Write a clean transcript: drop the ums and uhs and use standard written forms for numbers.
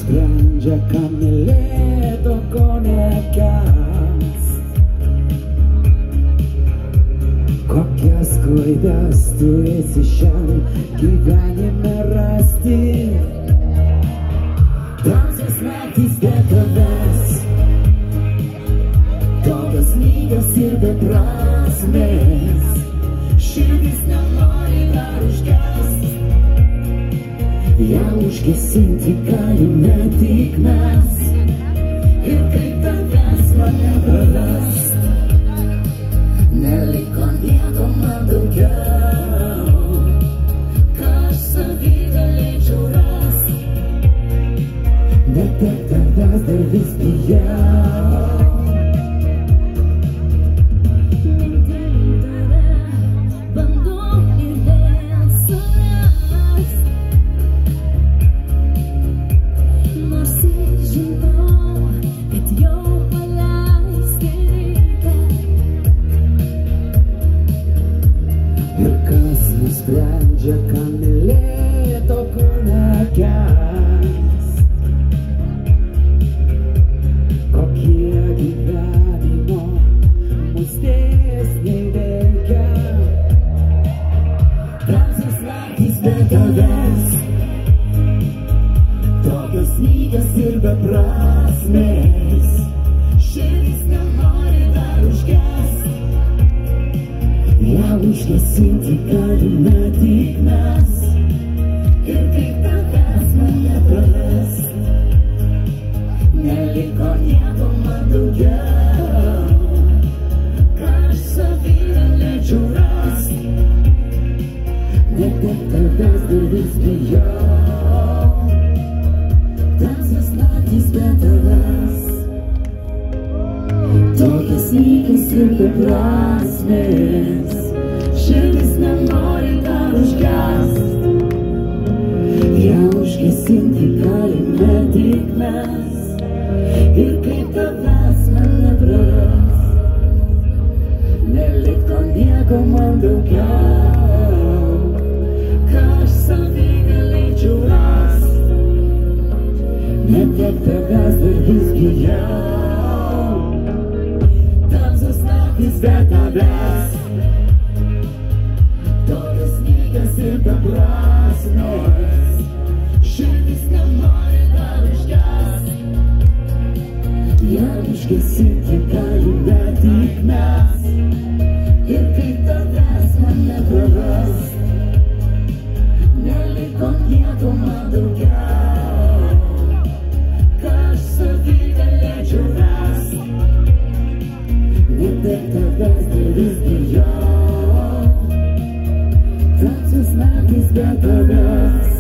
nusprendžia, ką mylėto, ko nekęs. Kokias klaidas turėsi šiam gyvenime rasti. Tamsios naktys be tavęs, tokios lygios ir beprasmės. Širdis nenori dar užgest, ją užgesinti galime tik mes. Ir kaip tavęs man neprarast, neliko nieko man daugiau, ką aš savy galėčiau rast. Netek tavęs dar vis bijau. Nusprendžia, ką mylėto, ko nekęs. Kokie gyvenimo mus dėsniai veikia. Tamsios naktys be tavęs, tokios lygios ir beprasmės. Širdis nenori dar užgest, ją užgesinti galime tik mes. Ir kaip tavęs man neprarast, neliko nieko man daugiau, ką aš savy galėčiau rast. Netek tavęs dar vis bijau. Tamsios naktys be tavęs, tokios lygios ir beprasmės. Širdis nenori dar užgest, ją užgesinti galime tik mes. Ir kaip tavęs man neprarast, neliko nieko man daugiau, ką aš savy galėčiau rast. Netek tavęs dar vis bijau. Tamsios naktys be tavęs, tokios lygios ir beprasmės. Širdis nenori dar užgest, ją užgesinti galime tik mes. Ir kaip tavęs man neprarast, neliko nieko man daugiau, ką aš savy galėčiau rast. Netek tavęs dar vis bijau. Tamsios naktys be tavęs.